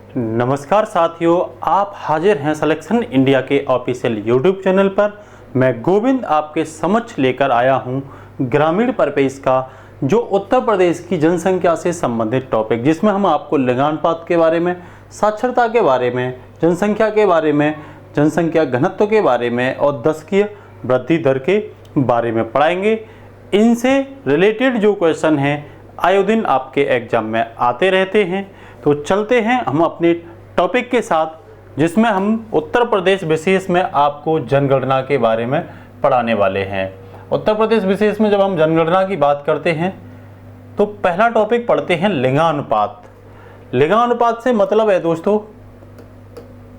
नमस्कार साथियों, आप हाजिर हैं सिलेक्शन इंडिया के ऑफिशियल यूट्यूब चैनल पर। मैं गोविंद आपके समक्ष लेकर आया हूं ग्रामीण परिपेश का जो उत्तर प्रदेश की जनसंख्या से संबंधित टॉपिक, जिसमें हम आपको लिंगानुपात के बारे में, साक्षरता के बारे में, जनसंख्या के बारे में, जनसंख्या घनत्व के बारे में और दशकीय वृद्धि दर के बारे में पढ़ाएंगे। इनसे रिलेटेड जो क्वेश्चन हैं आए दिन आपके एग्जाम में आते रहते हैं। तो चलते हैं हम अपने टॉपिक के साथ, जिसमें हम उत्तर प्रदेश विशेष में आपको जनगणना के बारे में पढ़ाने वाले हैं। उत्तर प्रदेश विशेष में जब हम जनगणना की बात करते हैं तो पहला टॉपिक पढ़ते हैं लिंगानुपात। लिंगानुपात से मतलब है दोस्तों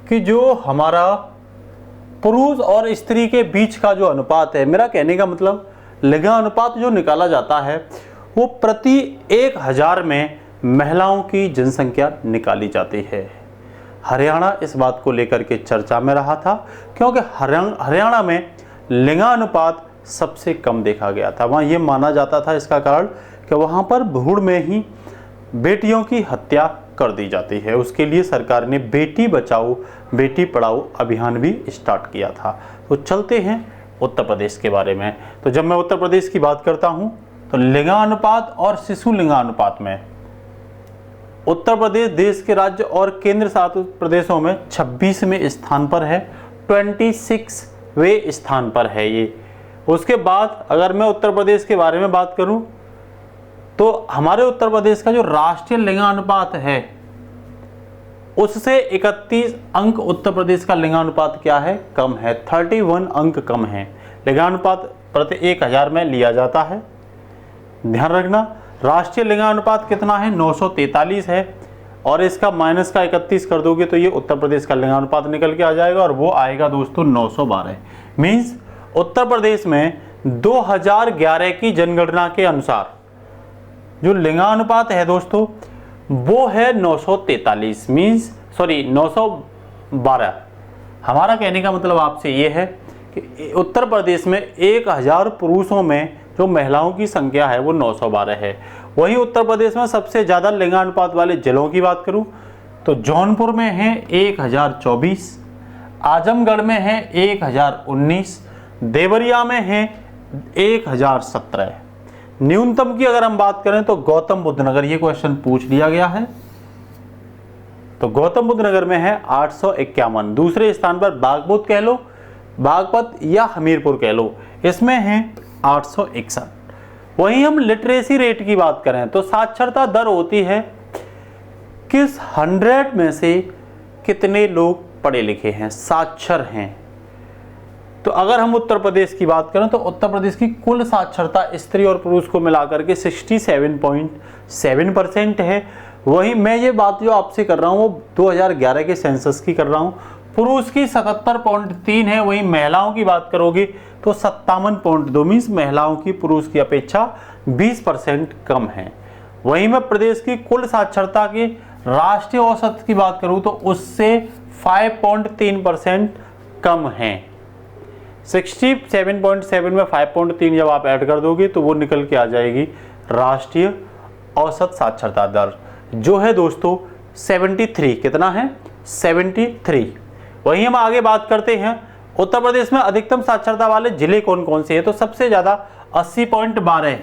कि जो हमारा पुरुष और स्त्री के बीच का जो अनुपात है, मेरा कहने का मतलब लिंगानुपात जो निकाला जाता है वो प्रति 1000 में महिलाओं की जनसंख्या निकाली जाती है। हरियाणा इस बात को लेकर के चर्चा में रहा था क्योंकि हरियाणा में लिंगानुपात सबसे कम देखा गया था। वहाँ ये माना जाता था, इसका कारण कि वहाँ पर भ्रूण में ही बेटियों की हत्या कर दी जाती है। उसके लिए सरकार ने बेटी बचाओ बेटी पढ़ाओ अभियान भी स्टार्ट किया था। तो चलते हैं उत्तर प्रदेश के बारे में। तो जब मैं उत्तर प्रदेश की बात करता हूँ तो लिंगानुपात और शिशु लिंगानुपात में उत्तर प्रदेश देश के राज्य और केंद्र शासित प्रदेशों में 26वें स्थान पर है, 26वें स्थान पर है ये। उसके बाद अगर मैं उत्तर प्रदेश के बारे में बात करूं तो हमारे उत्तर प्रदेश का जो राष्ट्रीय लिंगानुपात है उससे 31 अंक उत्तर प्रदेश का लिंगानुपात क्या है, कम है। 31 अंक कम है। लिंगानुपात प्रति 1000 में लिया जाता है। ध्यान रखना, राष्ट्रीय लिंगानुपात कितना है, 943 है, और इसका माइनस का 31 कर दोगे तो ये उत्तर प्रदेश का लिंगानुपात निकल के आ जाएगा और वो आएगा दोस्तों 912। मीन्स उत्तर प्रदेश में 2011 की जनगणना के अनुसार जो लिंगानुपात है दोस्तों वो है 943, मीन्स 912। हमारा कहने का मतलब आपसे ये है कि उत्तर प्रदेश में 1000 पुरुषों में जो महिलाओं की संख्या है वो 912 है। वहीं उत्तर प्रदेश में सबसे ज़्यादा लिंगानुपात वाले जिलों की बात करूं तो जौनपुर में है 1024, आजमगढ़ में है 1019, देवरिया में है 1017। न्यूनतम की अगर हम बात करें तो गौतम बुद्ध नगर, ये क्वेश्चन पूछ लिया गया है, तो गौतम बुद्ध नगर में है 851। दूसरे स्थान पर बागपत कह लो, बागपत या हमीरपुर कह लो, इसमें है 861। वहीं हम लिटरेसी रेट की बात करें तो साक्षरता दर होती है किस 100 में से कितने लोग पढ़े लिखे हैं, साक्षर हैं। तो अगर हम उत्तर प्रदेश की बात करें तो उत्तर प्रदेश की कुल साक्षरता स्त्री और पुरुष को मिलाकर के 67.7% है। वहीं मैं ये बात जो आपसे कर रहा हूँ वो 2011 के सेंसस की कर रहा हूँ। पुरुष की 77.3 है, वहीं महिलाओं की बात करोगे तो 57.2, मीन्स महिलाओं की पुरुष की अपेक्षा 20% कम है। वहीं मैं प्रदेश की कुल साक्षरता की राष्ट्रीय औसत की बात करूं तो उससे 5.3% कम है। 67.7 में 5.3 जब आप ऐड कर दोगे तो वो निकल के आ जाएगी राष्ट्रीय औसत साक्षरता दर, जो है दोस्तों 73। कितना है, 73। वहीं हम आगे बात करते हैं उत्तर प्रदेश में अधिकतम साक्षरता वाले जिले कौन कौन से हैं। तो सबसे ज्यादा 80.12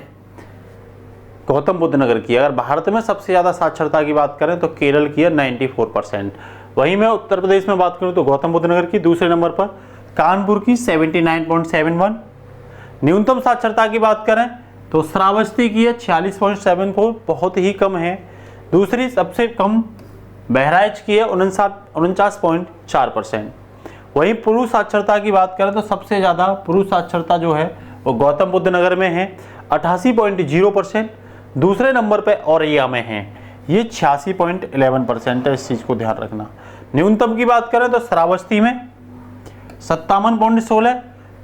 गौतम बुद्ध नगर की। अगर भारत में सबसे ज्यादा साक्षरता की बात करें तो केरल की है 94%। वहीं मैं उत्तर प्रदेश में बात करूं तो गौतम बुद्ध नगर की। दूसरे नंबर पर कानपुर की 79.71। न्यूनतम साक्षरता की बात करें तो श्रावस्ती की है 46.74, बहुत ही कम है। दूसरी सबसे कम बहराइच की है 49.4%। वहीं पुरुष साक्षरता की बात करें तो सबसे ज़्यादा पुरुष साक्षरता जो है वो गौतम बुद्ध नगर में है 88.0%। दूसरे नंबर पे औरैया में है, ये 86.11% है। इस चीज़ को ध्यान रखना। न्यूनतम की बात करें तो श्रावस्ती में 57.16,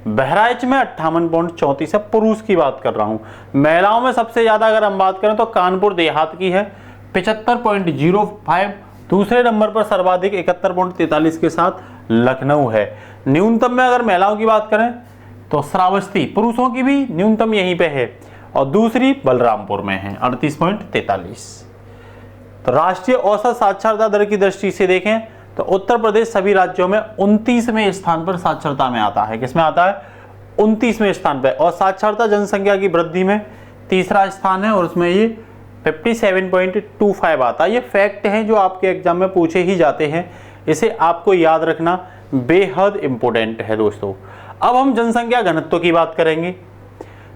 बहराइच में 58.34 है। पुरुष की बात कर रहा हूँ। महिलाओं में सबसे ज़्यादा अगर हम बात करें तो कानपुर देहात की है 75.05। दूसरे नंबर पर सर्वाधिक 71.43 के साथ लखनऊ है। न्यूनतम में अगर महिलाओं की बात करें तो श्रावस्ती, पुरुषों की भी न्यूनतम यहीं पे है, और दूसरी बलरामपुर में है 38.43। तो राष्ट्रीय औसत साक्षरता दर की दृष्टि से देखें तो उत्तर प्रदेश सभी राज्यों में 29वें स्थान पर साक्षरता में आता है। किसमें आता है? 29वें स्थान पर। और साक्षरता जनसंख्या की वृद्धि में तीसरा स्थान है और उसमें ये 57.25 आता है। ये फैक्ट हैं जो आपके एग्जाम में पूछे ही जाते हैं, इसे आपको याद रखना बेहद इंपॉर्टेंट है दोस्तों। अब हम जनसंख्या घनत्व की बात करेंगे।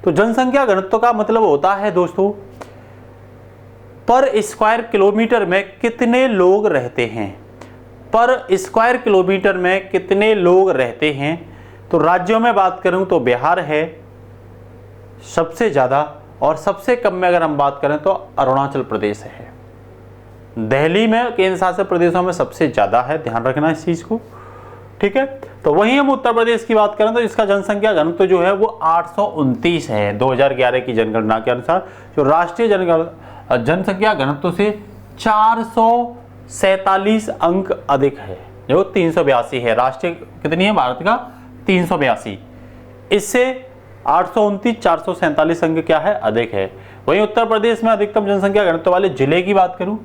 तो जनसंख्या घनत्व का मतलब होता है दोस्तों पर स्क्वायर किलोमीटर में कितने लोग रहते हैं, पर स्क्वायर किलोमीटर में कितने लोग रहते हैं। तो राज्यों में बात करूं तो बिहार है सबसे ज़्यादा और सबसे कम में अगर हम बात करें तो अरुणाचल प्रदेश है। दिल्ली में केंद्र शासित प्रदेशों में सबसे ज़्यादा है, ध्यान रखना इस चीज़ को, ठीक है। तो वहीं हम उत्तर प्रदेश की बात करें तो इसका जनसंख्या घनत्व जो है वो 829 है 2011 की जनगणना के अनुसार, जो राष्ट्रीय जनसंख्या घनत्व से 447 अंक अधिक है, जो 382 है। राष्ट्रीय कितनी है भारत का? 382। इससे 829 447 अंक क्या है? अधिक है। वहीं उत्तर प्रदेश में अधिकतम जनसंख्या घनत्व वाले जिले की बात करूं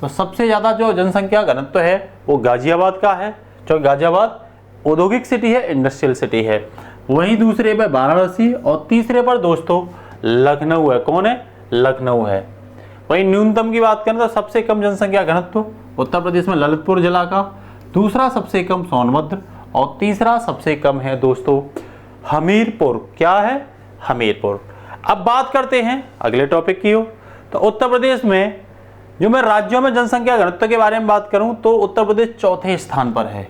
तो सबसे ज़्यादा जो जनसंख्या घनत्व है वो गाजियाबाद का है, जो गाजियाबाद औद्योगिक सिटी है, इंडस्ट्रियल सिटी है। वहीं दूसरे पर वाराणसी और तीसरे पर दोस्तों लखनऊ है। कौन है? लखनऊ है। वहीं न्यूनतम की बात करें तो सबसे कम जनसंख्या घनत्व उत्तर प्रदेश में ललितपुर जिला का, दूसरा सबसे कम सोनभद्र और तीसरा सबसे कम है दोस्तों हमीरपुर। क्या है? हमीरपुर। अब बात करते हैं अगले टॉपिक की ओर। तो उत्तर प्रदेश में जो मैं राज्यों में जनसंख्या घनत्व के बारे में बात करूं तो उत्तर प्रदेश चौथे स्थान पर है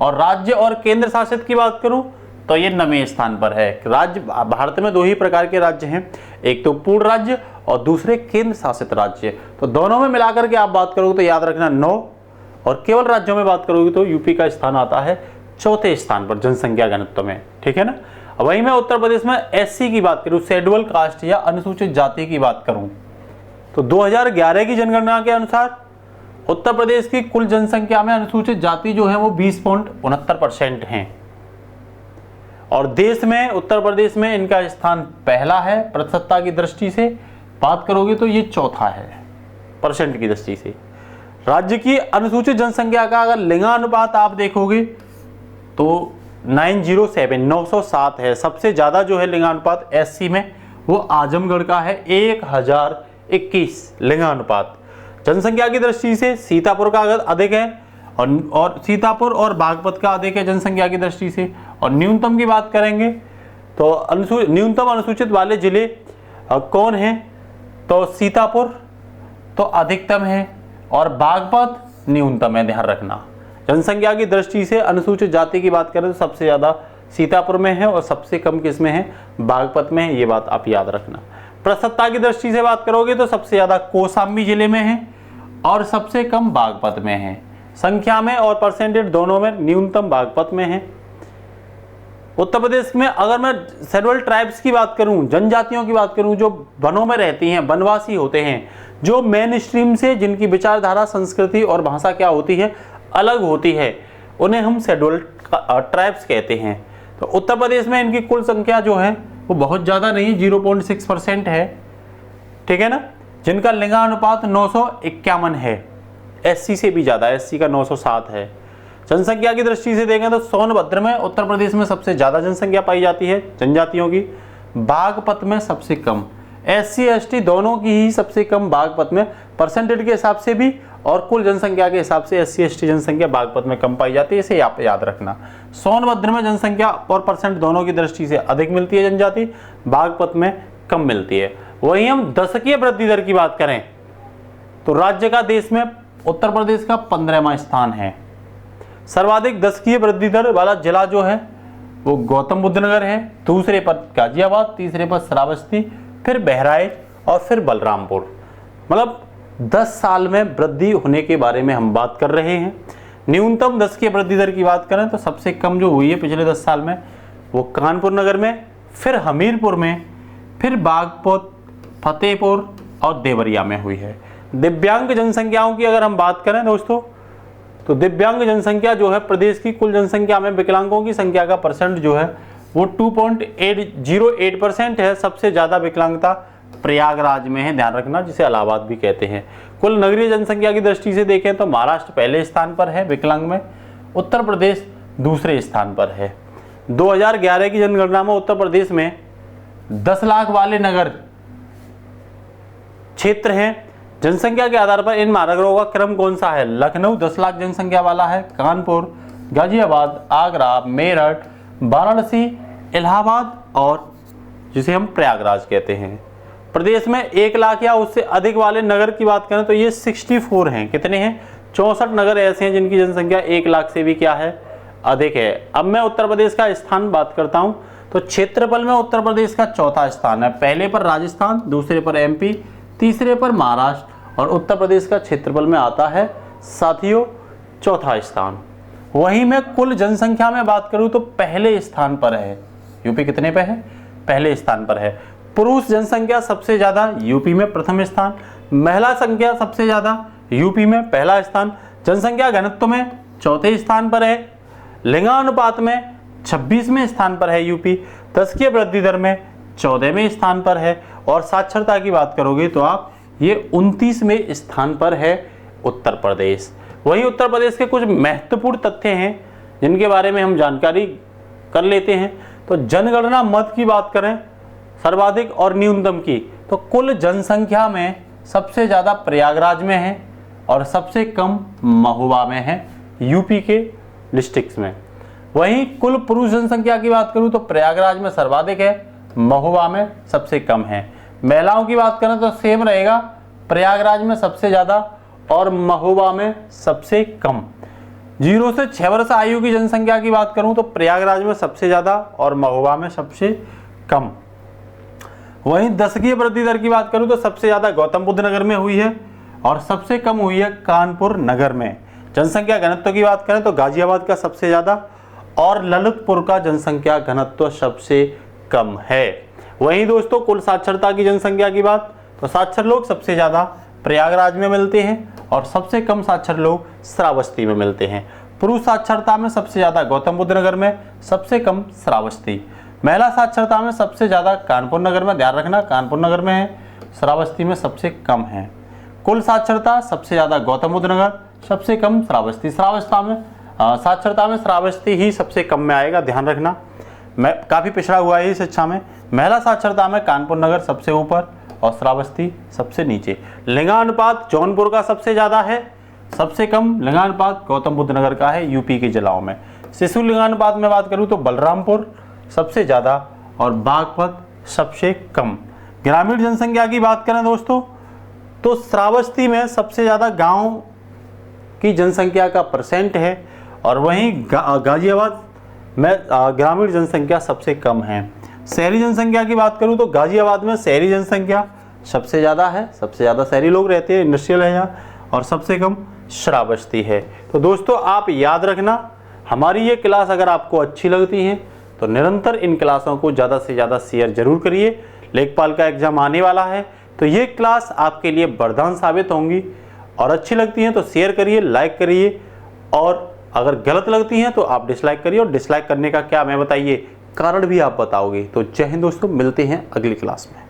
और राज्य और केंद्र शासित की बात करूं तो ये 9वें स्थान पर है। राज्य भारत में 2 ही प्रकार के राज्य हैं, एक तो पूर्ण राज्य और दूसरे केंद्र शासित राज्य। तो दोनों में मिलाकर के आप बात करोगे तो याद रखना 9, और केवल राज्यों में बात करोगे तो यूपी का स्थान आता है चौथे स्थान पर जनसंख्या घनत्व में, ठीक है ना। वहीं मैं उत्तर प्रदेश में एससी की बात करूं, शेड्यूल कास्ट या अनुसूचित जाति की बात करूं तो 2011 की जनगणना के अनुसार उत्तर प्रदेश की कुल जनसंख्या में अनुसूचित जाति जो है वो 20.69% हैं और देश में उत्तर प्रदेश में इनका स्थान पहला है। प्रतिशतता की दृष्टि से बात करोगे तो ये चौथा है परसेंट की दृष्टि से। राज्य की अनुसूचित जनसंख्या का अगर लिंगानुपात आप देखोगे तो 907 है। सबसे ज्यादा जो है लिंगानुपात एससी में वो आजमगढ़ का है 1021 लिंगानुपात। जनसंख्या की दृष्टि से सीतापुर का अधिक है और सीतापुर और बागपत का अधिक है जनसंख्या की दृष्टि से। और न्यूनतम की बात करेंगे तो न्यूनतम अनुसूचित वाले जिले कौन हैं तो सीतापुर तो अधिकतम है और बागपत न्यूनतम है, ध्यान रखना। जनसंख्या की दृष्टि से अनुसूचित जाति की बात करें तो सबसे ज़्यादा सीतापुर में है और सबसे कम किस में है? बागपत में है। ये बात आप याद रखना। प्रतिशतता की दृष्टि से बात करोगे तो सबसे ज़्यादा कौशाम्बी जिले में है और सबसे कम बागपत में है। संख्या में और परसेंटेज दोनों में न्यूनतम बागपत में है। उत्तर प्रदेश में अगर मैं शेड्यूल्ड ट्राइब्स की बात करूं, जनजातियों की बात करूं, जो वनों में रहती हैं, वनवासी होते हैं, जो मेन स्ट्रीम से जिनकी विचारधारा, संस्कृति और भाषा क्या होती है? अलग होती है, उन्हें हम शेड्यूल्ड ट्राइब्स कहते हैं। तो उत्तर प्रदेश में इनकी कुल संख्या जो है वो बहुत ज़्यादा नहीं, 0.6% है, ठीक है ना, जिनका लिंगानुपात 951 है। एससी से भी ज़्यादा, एससी का 907 है। जनसंख्या की दृष्टि से देखें तो सोनभद्र में उत्तर प्रदेश में सबसे ज़्यादा जनसंख्या पाई जाती है जनजातियों की, बागपत में सबसे कम। एससी एसटी दोनों की ही सबसे कम बागपत में, परसेंटेज के हिसाब से भी और कुल जनसंख्या के हिसाब से एससी एसटी जनसंख्या बागपत में कम पाई जाती है, इसे आप याद रखना। सोनभद्र में जनसंख्या और परसेंट दोनों की दृष्टि से अधिक मिलती है जनजाति, बागपत में कम मिलती है। वहीं हम दशकीय वृद्धि दर की बात करें तो राज्य का देश में उत्तर प्रदेश का 15वां स्थान है। सर्वाधिक दशकीय वृद्धि दर वाला जिला जो है वो गौतम बुद्ध नगर है, दूसरे पर गाजियाबाद, तीसरे पर श्रावस्ती, फिर बहराइच और फिर बलरामपुर। मतलब 10 साल में वृद्धि होने के बारे में हम बात कर रहे हैं। न्यूनतम दशकीय वृद्धि दर की बात करें तो सबसे कम जो हुई है पिछले 10 साल में वो कानपुर नगर में, फिर हमीरपुर में, फिर बागपत, फतेहपुर और देवरिया में हुई है। दिव्यांग जनसंख्याओं की अगर हम बात करें दोस्तों तो दिव्यांग जनसंख्या जो है प्रदेश की कुल जनसंख्या में विकलांगों की संख्या का परसेंट जो है वो 2.808% है। सबसे ज़्यादा विकलांगता प्रयागराज में है, ध्यान रखना, जिसे इलाहाबाद भी कहते हैं। कुल नगरीय जनसंख्या की दृष्टि से देखें तो महाराष्ट्र पहले स्थान पर है विकलांग में, उत्तर प्रदेश दूसरे स्थान पर है। 2011 की जनगणना में उत्तर प्रदेश में 10 लाख वाले नगर क्षेत्र हैं। जनसंख्या के आधार पर इन महानगरों का क्रम कौन सा है? लखनऊ 10 लाख जनसंख्या वाला है, कानपुर, गाजियाबाद, आगरा, मेरठ, वाराणसी, इलाहाबाद और जिसे हम प्रयागराज कहते हैं। प्रदेश में 1 लाख या उससे अधिक वाले नगर की बात करें तो ये 64 हैं। कितने हैं? 64 नगर ऐसे हैं जिनकी जनसंख्या 1 लाख से भी क्या है? अधिक है। अब मैं उत्तर प्रदेश का स्थान बात करता हूं तो क्षेत्रफल में उत्तर प्रदेश का चौथा स्थान है। पहले पर राजस्थान, दूसरे पर एमपी, तीसरे पर महाराष्ट्र और उत्तर प्रदेश का क्षेत्रफल में आता है साथियों चौथा स्थान। वहीं मैं कुल जनसंख्या में बात करूं तो पहले स्थान पर है। यूपी कितने पे है? पहले स्थान पर है। पुरुष जनसंख्या सबसे ज्यादा यूपी में प्रथम स्थान, महिला संख्या सबसे ज्यादा यूपी में पहला स्थान, जनसंख्या घनत्व में चौथे स्थान पर है, लिंगानुपात में 26वें स्थान पर है यूपी, दशकीय वृद्धि दर में 14वें स्थान पर है और साक्षरता की बात करोगे तो आप ये 29वें स्थान पर है उत्तर प्रदेश। वहीं उत्तर प्रदेश के कुछ महत्वपूर्ण तथ्य हैं जिनके बारे में हम जानकारी कर लेते हैं। तो जनगणना मद की बात करें सर्वाधिक और न्यूनतम की तो कुल जनसंख्या में सबसे ज़्यादा प्रयागराज में है और सबसे कम महोबा में है यूपी के डिस्ट्रिक्ट्स में। वहीं कुल पुरुष जनसंख्या की बात करूं तो प्रयागराज में सर्वाधिक है, महोबा में सबसे कम है। महिलाओं की बात करें तो सेम रहेगा, प्रयागराज में सबसे ज़्यादा और महोबा में सबसे कम। 0 से 6 वर्ष आयु की जनसंख्या की बात करूं तो प्रयागराज में सबसे ज़्यादा और महोबा में सबसे कम। वहीं दशकीय वृद्धि दर की बात करूं तो सबसे ज़्यादा गौतम बुद्ध नगर में हुई है और सबसे कम हुई है कानपुर नगर में। जनसंख्या घनत्व की बात करें तो गाजियाबाद का सबसे ज़्यादा और ललितपुर का जनसंख्या घनत्व सबसे कम है। वहीं दोस्तों कुल साक्षरता की जनसंख्या की बात तो साक्षर लोग सबसे ज़्यादा प्रयागराज में मिलते हैं और सबसे कम साक्षर लोग श्रावस्ती में मिलते हैं। पुरुष साक्षरता में सबसे ज़्यादा गौतम बुद्ध नगर में, सबसे कम श्रावस्ती। महिला साक्षरता में सबसे ज़्यादा कानपुर नगर में, ध्यान रखना कानपुर नगर में है, श्रावस्ती में सबसे कम है। कुल साक्षरता सबसे ज़्यादा गौतम बुद्ध नगर, सबसे कम श्रावस्ती। साक्षरता में श्रावस्ती ही सबसे कम में आएगा, ध्यान रखना। मैं काफ़ी पिछड़ा हुआ है इस शिक्षा में। महिला साक्षरता में कानपुर नगर सबसे ऊपर और श्रावस्ती सबसे नीचे। लिंगानुपात जौनपुर का सबसे ज़्यादा है, सबसे कम लिंगानुपात गौतम बुद्ध नगर का है यूपी के जिलाओं में। शिशु लिंगानुपात में बात करूँ तो बलरामपुर सबसे ज़्यादा और बागपत सबसे कम। ग्रामीण जनसंख्या की बात करें दोस्तों तो श्रावस्ती में सबसे ज़्यादा गांव की जनसंख्या का परसेंट है और वहीं गाजियाबाद में ग्रामीण जनसंख्या सबसे कम है। शहरी जनसंख्या की बात करूं तो गाजियाबाद में शहरी जनसंख्या सबसे ज़्यादा है, सबसे ज़्यादा शहरी लोग रहते हैं, इंडस्ट्रियल है यहाँ, और सबसे कम श्रावस्ती है। तो दोस्तों आप याद रखना, हमारी ये क्लास अगर आपको अच्छी लगती है तो निरंतर इन क्लासों को ज़्यादा से ज़्यादा शेयर जरूर करिए। लेखपाल का एग्जाम आने वाला है तो ये क्लास आपके लिए वरदान साबित होंगी और अच्छी लगती हैं तो शेयर करिए, लाइक करिए और अगर गलत लगती हैं तो आप डिसलाइक करिए। और डिसलाइक करने का क्या मैं बताइए कारण भी आप बताओगे। तो जय हिंद दोस्तों, मिलते हैं अगली क्लास में।